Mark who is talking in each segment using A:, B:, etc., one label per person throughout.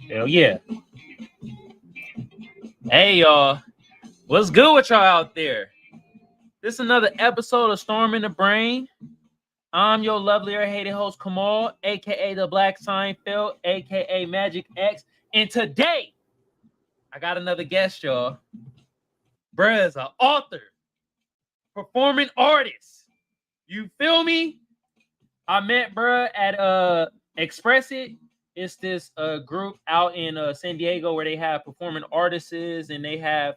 A: Hell yeah. Hey y'all, what's good with y'all out there? This is another episode of Storm in the Brain. I'm your lovely or hated host Kamal, aka the Black Seinfeld, aka Magic X. And today, I got another guest, y'all. Bruh is an author, performing artist. You feel me? I met bruh at Express It. It's this group out in San Diego where they have performing artists and they have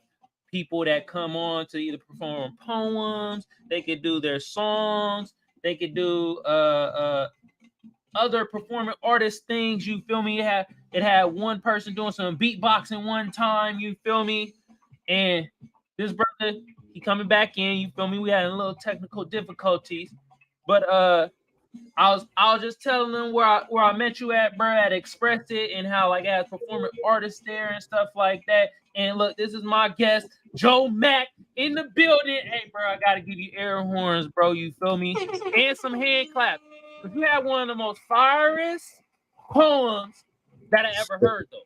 A: people that come on to either perform poems, they could do their songs, they could do other performing artist things. You feel me? It had one person doing some beatboxing one time. You feel me? And this brother, he coming back in. You feel me? We had a little technical difficulties, but I was just telling them where I met you at, bro, at Express It, and how like I had performing artists there and stuff like that. And look, this is my guest, Joe Mack, in the building. Hey, bro, I gotta give you air horns, bro. You feel me? And some hand claps. Cause you had one of the most fieriest poems that I ever heard, though.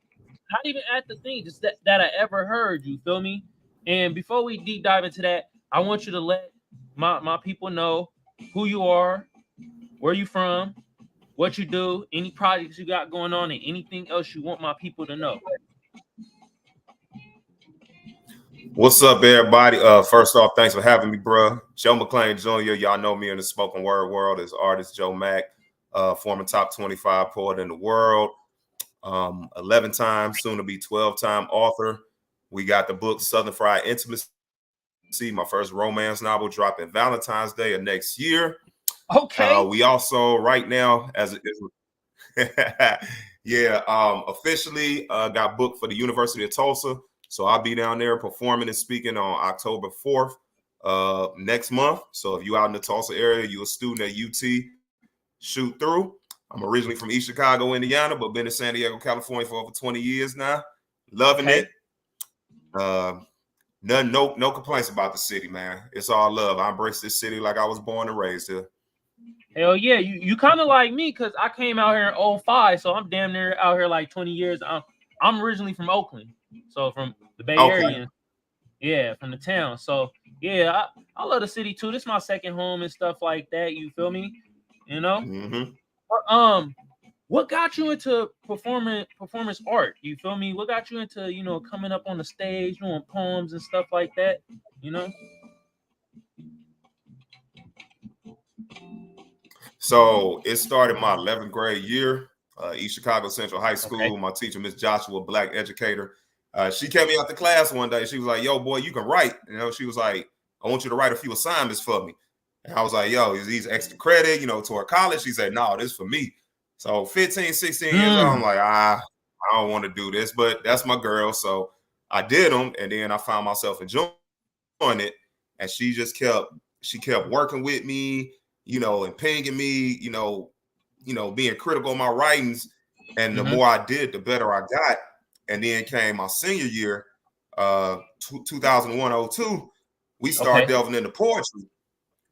A: Not even at the thing, just that I ever heard. You feel me? And before we deep dive into that, I want you to let my people know who you are, where you from, what you do, any projects you got going on, and anything else you want my people to know.
B: What's up, everybody? First off, thanks for having me, bro. Joe McClain Jr. Y'all know me in the spoken word world as artist Joe Mack, former top 25 poet in the world, 11 times, soon to be 12-time author. We got the book Southern Fried Intimacy, my first romance novel, dropping Valentine's Day of next year.
A: Okay.
B: We also right now, officially got booked for the University of Tulsa. So I'll be down there performing and speaking on October 4th next month. So if you're out in the Tulsa area, you're a student at UT, shoot through. I'm originally from East Chicago, Indiana, but been in San Diego, California for over 20 years now. Loving it. No complaints about the city, man. It's all love. I embrace this city like I was born and raised here.
A: Hell yeah, you kind of like me because I came out here in 05, so I'm damn near out here like 20 years. I'm originally from Oakland, so from the Bay Area. Yeah, from the town. So yeah, I love the city too. This is my second home and stuff like that. You feel me? You know.
B: Mm-hmm.
A: But, what got you into performance art? You feel me? What got you into coming up on the stage, doing poems and stuff like that? You know.
B: So it started my 11th grade year, East Chicago Central High School.
A: Okay.
B: My teacher, Miss Joshua, black educator, she kept me out the class one day. She was like, "Yo, boy, you can write." She was like, "I want you to write a few assignments for me." And I was like, "Yo, is these extra credit, toward college?" She said, "No, this is for me." So 15, 16 years old, I'm like, I don't want to do this, but that's my girl. So I did them, and then I found myself enjoying it. And she kept working with me, and pinging me, being critical of my writings. And the more I did, the better I got. And then came my senior year, 2001-02, we started delving into poetry.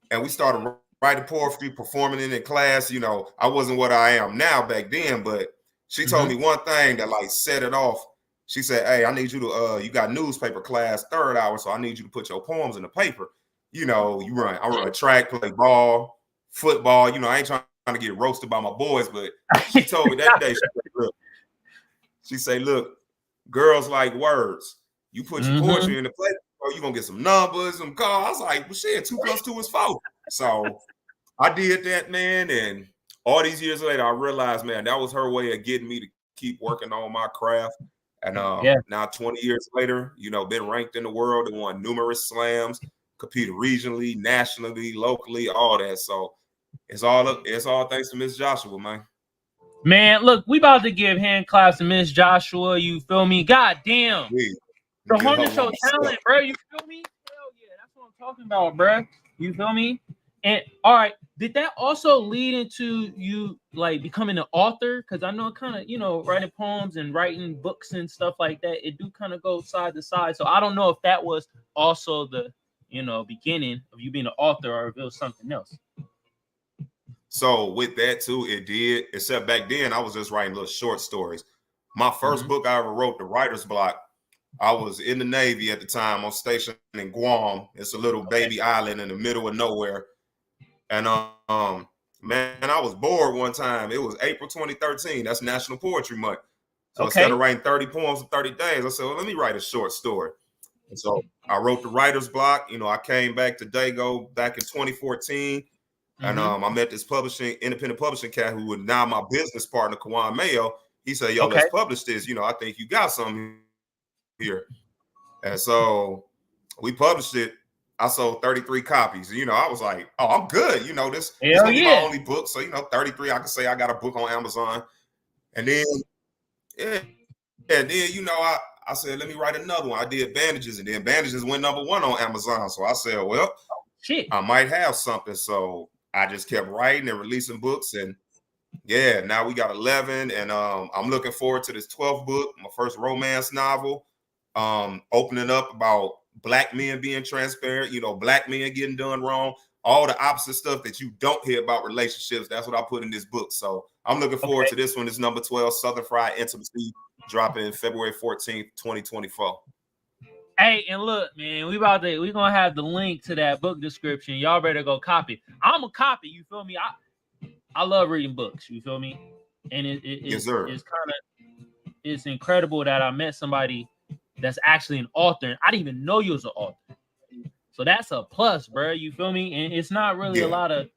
B: And we started writing poetry, performing it in class. I wasn't what I am now back then, but she told me one thing that like set it off. She said, "Hey, I need you to, you got newspaper class, third hour, so I need you to put your poems in the paper. I run track, play ball, football. I ain't trying to get roasted by my boys, but she told me that day, she said, look, girls like words. You put your poetry in the paper, you're going to get some numbers, some calls." I was like, well, shit, 2 + 2 is 4. So I did that, man. And all these years later, I realized, man, that was her way of getting me to keep working on my craft. And now 20 years later, been ranked in the world and won numerous slams, competed regionally, nationally, locally, all that. So it's all thanks to Miss Joshua, man.
A: Man, look, we about to give hand claps to Miss Joshua. You feel me? God damn. The Hornet Show talent, bro. You feel me? Hell yeah, that's what I'm talking about, bro. You feel me? And all right, did that also lead into you like becoming an author? Because I know kind of, writing poems and writing books and stuff like that, it do kind of go side to side. So I don't know if that was also the, beginning of you being an author or if it was something else.
B: So with that too, it did, except back then I was just writing little short stories. My first book I ever wrote, The Writer's Block, I was in the Navy at the time on station in Guam. It's a little baby island in the middle of nowhere. And man, I was bored one time. It was April 2013. That's National Poetry Month. So instead of writing 30 poems in 30 days, I said, well, let me write a short story. And so I wrote The Writer's Block. You know, I came back to Dago back in 2014. And I met this independent publishing cat who was now my business partner, Kamal Mayo. He said, yo, let's publish this. You know, I think you got something here. And so we published it. I sold 33 copies. You know, I was like, oh, I'm good. You know, this is going to be my only book. So, you know, 33, I can say I got a book on Amazon. And then, you know, I said, let me write another one. I did Bandages, and then Bandages went #1 on Amazon. So I said, well, I might have something. So I just kept writing and releasing books. And yeah, now we got 11. And I'm looking forward to this 12th book, my first romance novel, opening up about Black men being transparent, you know, Black men getting done wrong, all the opposite stuff that you don't hear about relationships. That's what I put in this book. So I'm looking forward to this one. It's number 12, Southern Fried Intimacy, dropping February 14th, 2024.
A: Hey, and look, man, we're gonna have the link to that book description. Y'all better go copy. I'm a copy, you feel me? I love reading books, you feel me? And it's incredible that I met somebody that's actually an author. I didn't even know you was an author. So that's a plus, bro. You feel me? And it's not really a lot of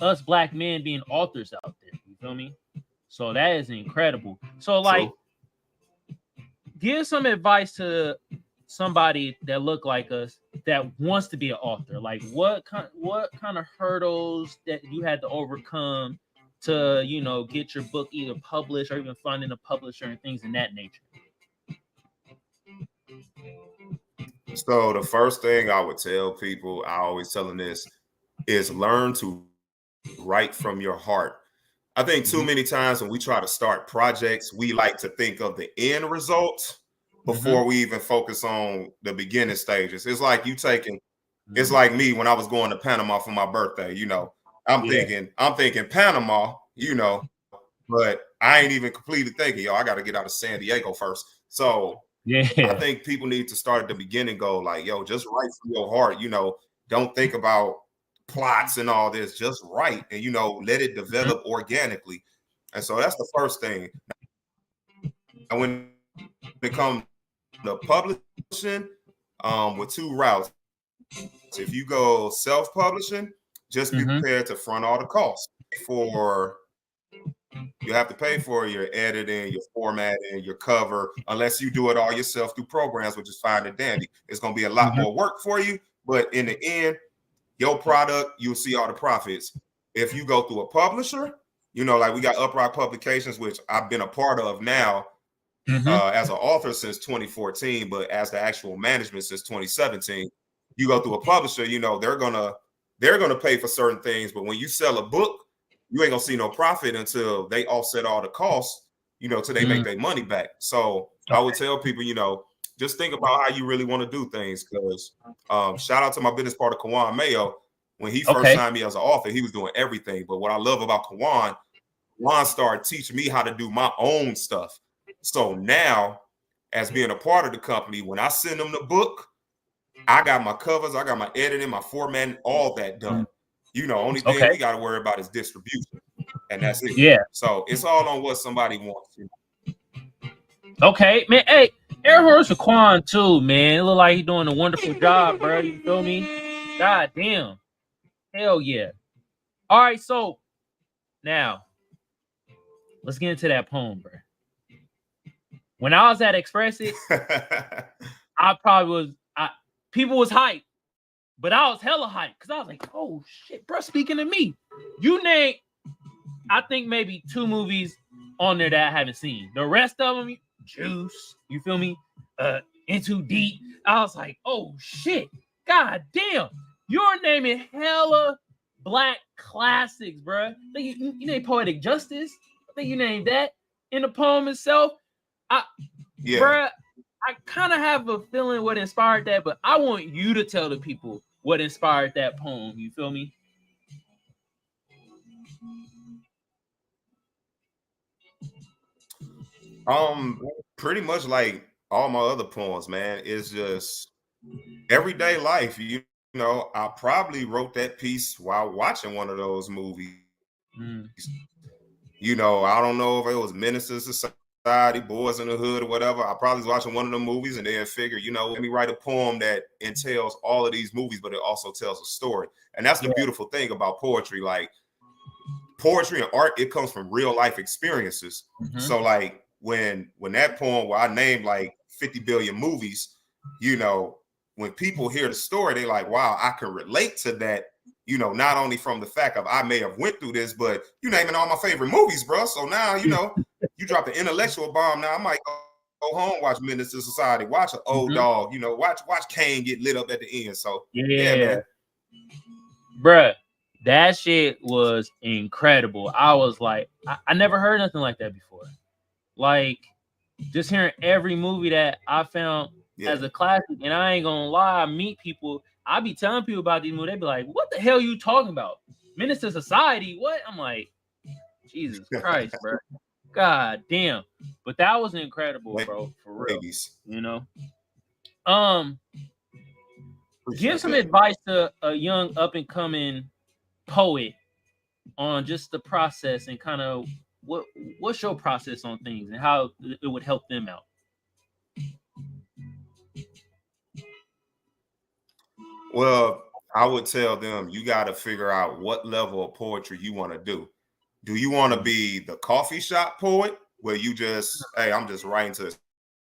A: us Black men being authors out there. You feel me? So that is incredible. So like, give some advice to somebody that look like us that wants to be an author. Like, what kind of hurdles that you had to overcome to, you know, get your book either published or even finding a publisher and things in that nature?
B: So the first thing I would tell people, I always tell them this, is learn to write from your heart. I think too many times when we try to start projects, we like to think of the end result before we even focus on the beginning stages. It's like it's like me when I was going to Panama for my birthday, you know, I'm thinking Panama, you know, but I ain't even completely thinking, yo, I got to get out of San Diego first. So I think people need to start at the beginning, go like, yo, just write from your heart, you know, don't think about plots and all this, just write and, you know, let it develop organically. And so that's the first thing. And when it comes to publishing, with 2 routes, if you go self-publishing, just be prepared to front all the costs. You have to pay for your editing, your formatting, your cover, unless you do it all yourself through programs, which is fine and dandy. It's going to be a lot more work for you, but in the end, your product, you'll see all the profits. If you go through a publisher, you know, like we got Upright Publications, which I've been a part of now as an author since 2014, but as the actual management since 2017. You go through a publisher, you know, they're gonna pay for certain things, but when you sell a book, you ain't gonna see no profit until they offset all the costs, you know, till they make their money back. So I would tell people, you know, just think about how you really want to do things. Because shout out to my business partner, Kawan Mayo. When he first signed me as an author, he was doing everything. But what I love about Kawan started teaching me how to do my own stuff. So now, as being a part of the company, when I send them the book, I got my covers, I got my editing, my formatting, all that done. You know, only thing we got to worry about is distribution. And that's it.
A: Yeah.
B: So it's all on what somebody wants.
A: Okay, man. Hey, air horse for Quan too, man. It look like he's doing a wonderful job, bro. You feel me? God damn. Hell yeah. All right, so now let's get into that poem, bro. When I was at Express It, I probably was. People was hyped, but I was hella hyped because I was like, "Oh shit, bro!" Speaking to me, you name, I think maybe 2 movies on there that I haven't seen. The rest of them, Juice, you feel me? Into Deep. I was like, "Oh shit, god damn!" You're naming hella Black classics, bro. You named Poetic Justice. I think you named that in the poem itself. Bruh, I kind of have a feeling what inspired that, but I want you to tell the people what inspired that poem. You feel me?
B: Pretty much like all my other poems, man. It's just everyday life. You know, I probably wrote that piece while watching one of those movies. You know, I don't know if it was Minister Society, Boys in the Hood, or whatever. I probably was watching one of the movies and then figured, you know, let me write a poem that entails all of these movies, but it also tells a story. And that's the beautiful thing about poetry. Like poetry and art, it comes from real life experiences. So like when that poem where I named like 50 billion movies, you know, when people hear the story, they're like, wow, I can relate to that. You know, not only from the fact of I may have went through this, but you naming all my favorite movies, bro. So now, you know, you drop the intellectual bomb. Now I might go home, watch Minister Society, watch an old dog, you know, watch Kane get lit up at the end. So yeah man.
A: Bruh, that shit was incredible. I was like, I never heard nothing like that before. Like, just hearing every movie that I found as a classic, and I ain't gonna lie, I meet people, I be telling people about these movies, they be like, what the hell are you talking about? Minister Society? What? I'm like, Jesus Christ, bro. God damn. But that was incredible, bro, for real. You know? Give some advice to a young up and coming poet on just the process and kind of what's your process on things and how it would help them out.
B: Well, I would tell them you got to figure out what level of poetry you want to do. Do you want to be the coffee shop poet where you just, hey, I'm just writing to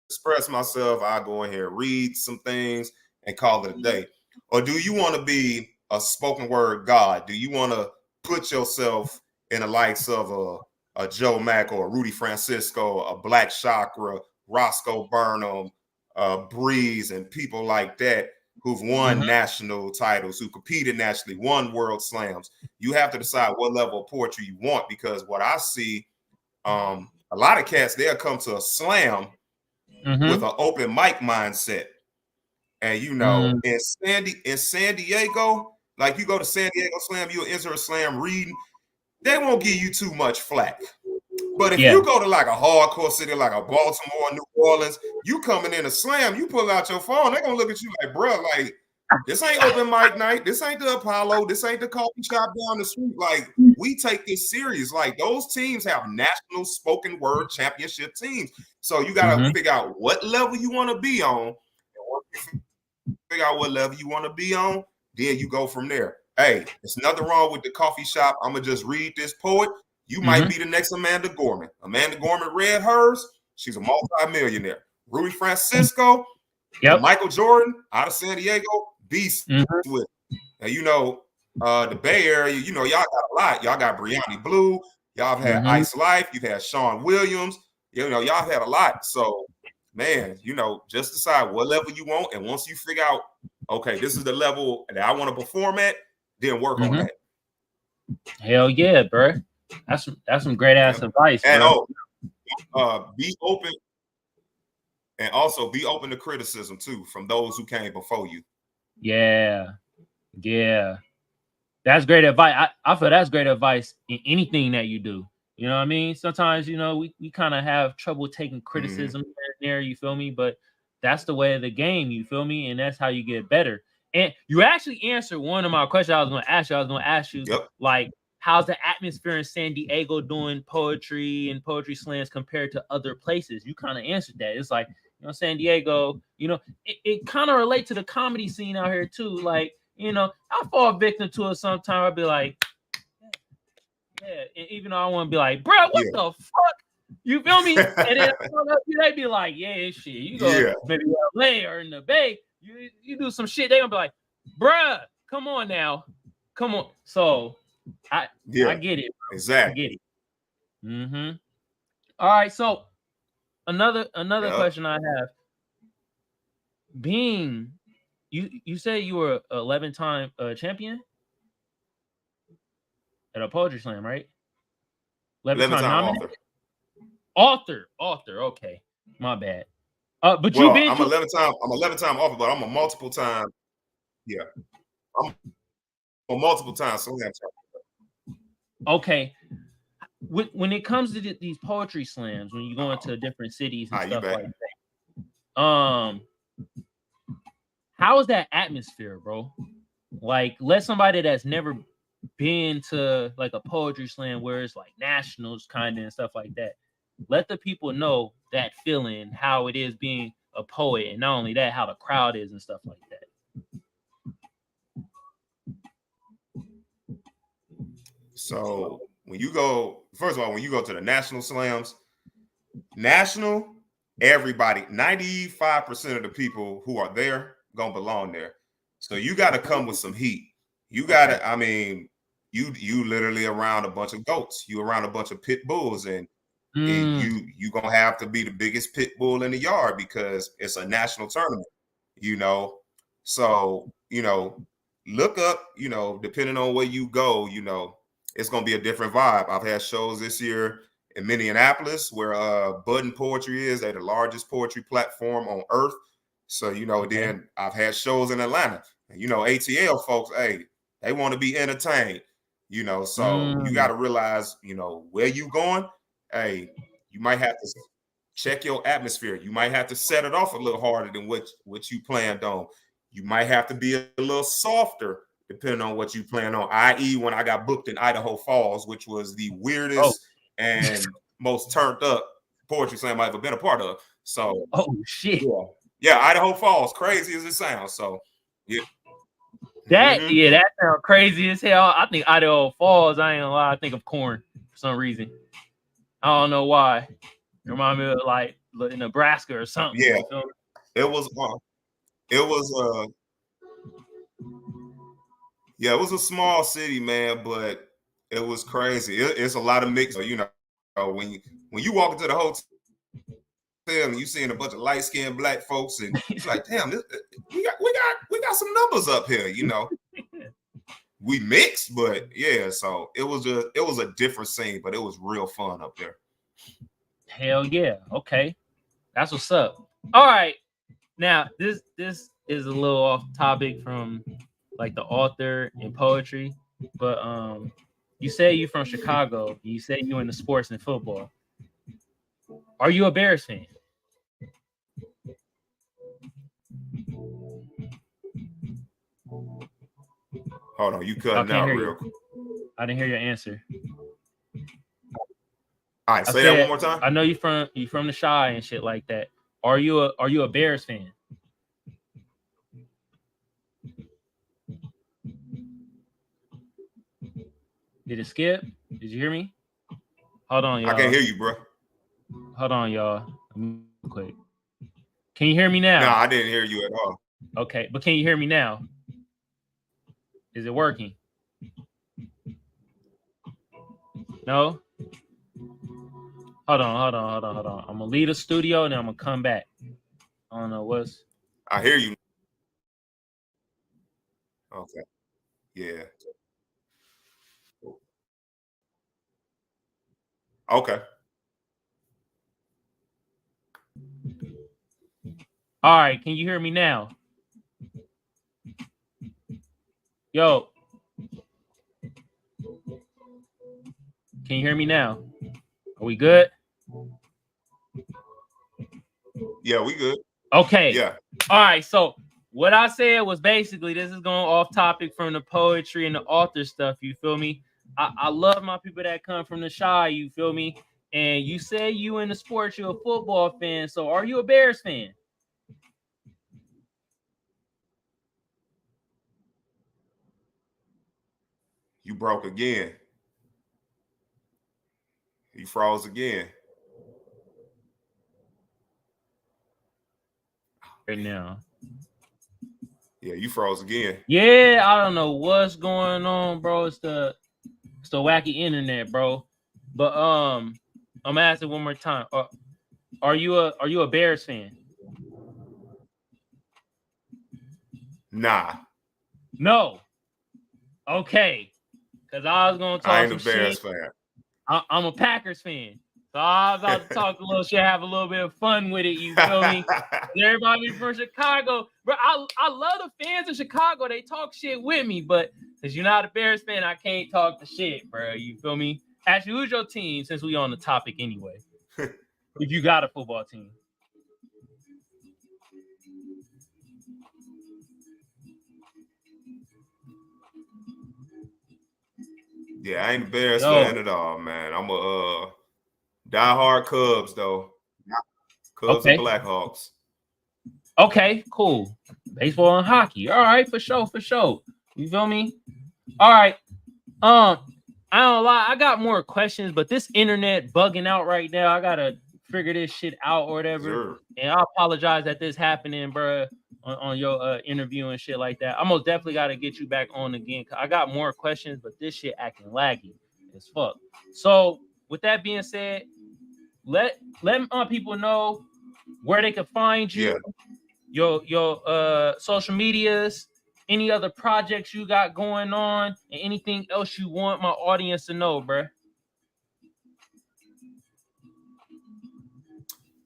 B: express myself, I go in here, read some things and call it a day? Or do you want to be a spoken word god? Do you want to put yourself in the likes of a Joe Mack or a Rudy Francisco, a Black Chakra, Roscoe Burnham, Breeze, and people like that who've won national titles, who competed nationally, won world slams? You have to decide what level of poetry you want, because what I see, a lot of cats, they'll come to a slam with an open mic mindset. And you know, in San Diego, like you go to San Diego Slam, you'll enter a slam reading, they won't give you too much flack. But if you go to like a hardcore city like a Baltimore, New Orleans, you coming in a slam, you pull out your phone, they're gonna look at you like, bro, like this ain't open mic night, this ain't the Apollo, this ain't the coffee shop down the street. Like, we take this serious. Like, those teams have national spoken word championship teams. So you gotta figure out what level you want to be on. And once you figure out what level you want to be on, then you go from there. Hey, there's nothing wrong with the coffee shop. I'm gonna just read this poet. You might be the next Amanda Gorman. Amanda Gorman read hers. She's a multi-millionaire. Rudy Francisco, Michael Jordan out of San Diego, beast with. And you know, the Bay Area, you know, y'all got a lot. Y'all got Brianna Blue. Y'all have had Ice Life. You've had Sean Williams. You know, y'all have had a lot. So, man, you know, just decide what level you want. And once you figure out, okay, this is the level that I want to perform at, then work on that.
A: Hell yeah, bro. That's some great ass advice.
B: And
A: bro.
B: Be open, and also be open to criticism too from those who came before you.
A: Yeah. That's great advice. I feel that's great advice in anything that you do. You know what I mean? Sometimes, you know, we kind of have trouble taking criticism there, you feel me? But that's the way of the game, you feel me? And that's how you get better. And you actually answered one of my questions I was going to ask you. I was going to ask you, like, how's the atmosphere in San Diego doing poetry and poetry slams compared to other places? You kind of answered that. It's like, you know, San Diego, you know, it kind of relates to the comedy scene out here too. Like, you know, I fall victim to it sometimes. I'll be like, and even though I want to be like, bro, what the fuck? You feel me? And then they'd be like, yeah, shit. You go maybe LA or in the Bay, you do some shit. They gonna be like, bruh, come on now. Come on. So I get it. Bro.
B: Exactly.
A: I get it. All right. So another question I have. Being you said you were 11-time champion at a poetry slam, right?
B: 11-time
A: author. Okay, my bad. But you've been.
B: I'm 11-time author, but I'm a multiple time. Yeah, I'm a multiple time slam champion.
A: Okay, when it comes to these poetry slams, when you go into different cities and stuff like that, how is that atmosphere, bro? Like, let somebody that's never been to like a poetry slam where it's like nationals kind of and stuff like that, let the people know that feeling, how it is being a poet, and not only that, how the crowd is and stuff like that.
B: So when you go, first of all, when you go to the national slams, everybody, 95% of the people who are there gonna belong there. So you got to come with some heat. You got to, I mean, you literally around a bunch of goats. You around a bunch of pit bulls, and you gonna have to be the biggest pit bull in the yard because it's a national tournament. So look up. Depending on where you go, it's gonna be a different vibe. I've had shows this year in Minneapolis where Bud and Poetry is. They're the largest poetry platform on earth. So then I've had shows in Atlanta. And ATL folks, hey, they want to be entertained. So you got to realize, where you going. Hey, you might have to check your atmosphere. You might have to set it off a little harder than what you planned on. You might have to be a little softer depending on what you plan on. I.e., when I got booked in Idaho Falls, which was the weirdest and most turned up poetry slam I've ever been a part of. So,
A: shit,
B: yeah, Idaho Falls, crazy as it sounds. So, yeah.
A: That sounds crazy as hell. I think Idaho Falls, I ain't gonna lie, I think of corn for some reason. I don't know why. It reminds me of like Nebraska or something.
B: Yeah, it was it was a small city, man, but it was crazy. It's a lot of mix. When you walk into the hotel and you seeing a bunch of light skinned black folks, and you're like, damn, we got some numbers up here. We mixed, but yeah. So it was a different scene, but it was real fun up there.
A: Hell yeah. Okay, that's what's up. All right, now this is a little off topic from like the author and poetry, but you say you from Chicago. You say you into sports and football. Are you a Bears fan?
B: Hold on, you cutting out real quick.
A: I didn't hear your answer.
B: All right, say that one more time.
A: I know you from the Chi and shit like that. Are you a Bears fan? Did it skip? Did you hear me? Hold on, y'all.
B: I can't hear you, bro.
A: Hold on, y'all. Quick. Can you hear me now?
B: No, I didn't hear you at all.
A: Okay, but can you hear me now? Is it working? No? Hold on. I'm gonna leave the studio and then I'm gonna come back. I don't know what's.
B: I hear you. Okay. Yeah. Okay.
A: All right, can you hear me now? Yo. Can you hear me now? Are we good?
B: Yeah, we good.
A: Okay.
B: Yeah.
A: All right, so what I said was basically this is going off topic from the poetry and the author stuff, you feel me? I love my people that come from the Chi, you feel me? And you say you in the sports, you're a football fan, so are you a Bears fan?
B: You broke again. You froze again.
A: Right now.
B: Yeah, you froze again.
A: Yeah, I don't know what's going on, bro. It's the wacky internet, bro. But I'm asking one more time. Are you a Bears fan?
B: Nah.
A: No. Okay. Because I was gonna talk
B: I ain't
A: some
B: a Bears
A: shit.
B: fan.
A: I'm a Packers fan. So I was about to talk a little shit, have a little bit of fun with it. You feel me? Everybody from Chicago, bro. I love the fans of Chicago. They talk shit with me, but because you're not a Bears fan, I can't talk the shit, bro. You feel me? Actually, who's your team since we on the topic anyway? If you got a football team.
B: Yeah, I ain't a Bears fan at all, man. I'm a diehard Cubs though. Cubs and Blackhawks.
A: Okay, cool. Baseball and hockey. All right, for sure. You feel me? All right. I don't lie. I got more questions, but this internet bugging out right now. I gotta figure this shit out or whatever.
B: Sure.
A: And I apologize that this happening, bro, on your interview and shit like that. I most definitely gotta get you back on again. I got more questions, but this shit acting laggy as fuck. So with that being said, let people know where they can find you, your social medias, any other projects you got going on, and anything else you want my audience to know, bro.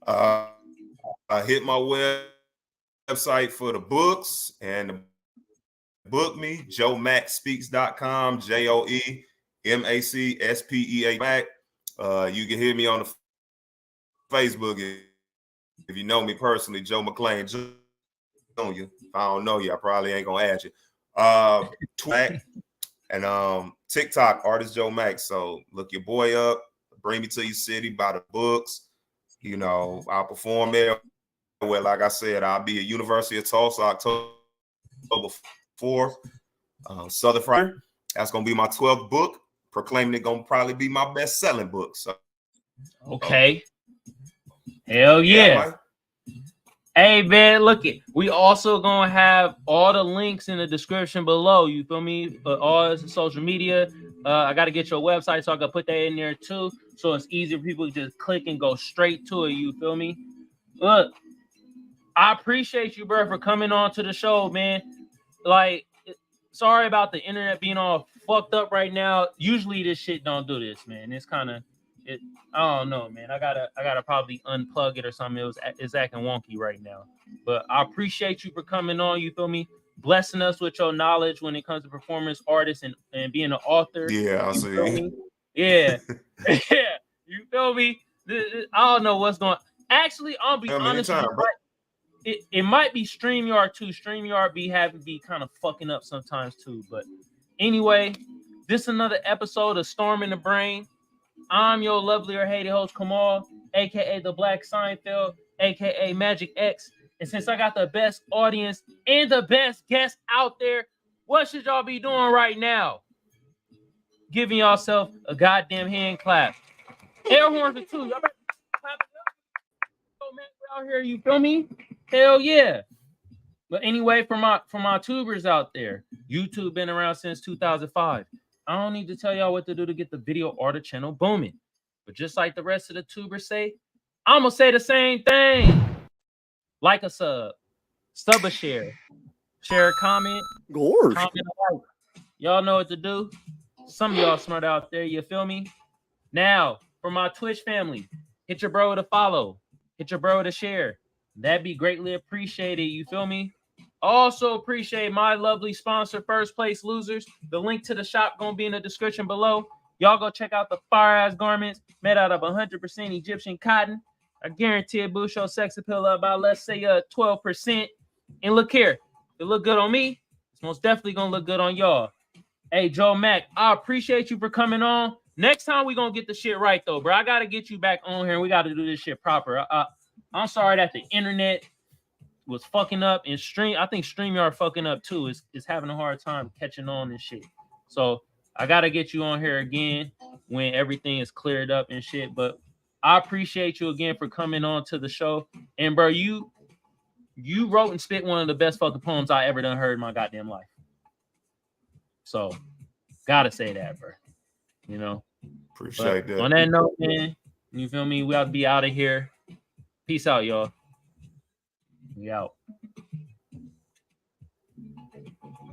B: I hit my website for the books and book me, joemacspeaks.com, JOEMACSPEA. You can hit me on the Facebook if you know me personally, Joe McClain Jr. If I don't know you, I probably ain't gonna add you. Twitter and TikTok, Artist Joe Max. So look your boy up, bring me to your city, buy the books. You know, I'll perform there. Well, like I said, I'll be at University of Tulsa October 4th. Southern Friday. That's gonna be my 12th book. Proclaiming it gonna probably be my best-selling book. So
A: okay. Hell yeah. Hey man, look it. We also gonna have all the links in the description below. You feel me? All this social media. I gotta get your website, so I can put that in there too. So it's easy for people to just click and go straight to it. You feel me? Look, I appreciate you, bro, for coming on to the show, man. Like, sorry about the internet being all fucked up right now. Usually this shit don't do this, man. It's kind of it. I don't know, man. I gotta probably unplug it or something. It's acting wonky right now. But I appreciate you for coming on. You feel me? Blessing us with your knowledge when it comes to performance artists and being an author.
B: Yeah, I see.
A: Yeah, yeah. You feel me? I don't know what's going. Actually, I'll be honest with you. It might be StreamYard too. StreamYard be kind of fucking up sometimes too. But anyway, this is another episode of Storm in the Brain. I'm your lovely or hated host, Kamal, aka the Black Seinfeld, aka Magic X. And since I got the best audience and the best guest out there, what should y'all be doing right now? Giving yourself a goddamn hand clap. Air horns are too. Y'all better clap it up. Oh man, we're out here, you feel me? Hell yeah. But anyway, for my tubers out there, YouTube been around since 2005. I don't need to tell y'all what to do to get the video or the channel booming. But just like the rest of the tubers say, I'm going to say the same thing. Like a sub a share a comment, comment a like. Y'all know what to do. Some of y'all smart out there, you feel me? Now, for my Twitch family, hit your bro to follow, hit your bro to share. That'd be greatly appreciated, you feel me? Also appreciate my lovely sponsor, First Place Losers. The link to the shop gonna be in the description below. Y'all go check out the fire-ass garments made out of 100% Egyptian cotton. I guarantee it boosts your sex appeal up by, let's say, 12%. And look here, it look good on me. It's most definitely gonna look good on y'all. Hey, Joe Mac, I appreciate you for coming on. Next time we gonna get the shit right though, bro. I gotta get you back on here. And we gotta do this shit proper. I'm sorry that the internet was fucking up, and I think StreamYard fucking up too. It's having a hard time catching on and shit. So I gotta get you on here again when everything is cleared up and shit. But I appreciate you again for coming on to the show. And bro, you wrote and spit one of the best fucking poems I ever done heard in my goddamn life. So gotta say that, bro. You know.
B: Appreciate that.
A: On that note, man, you feel me? We ought to be out of here. Peace out, y'all. We out.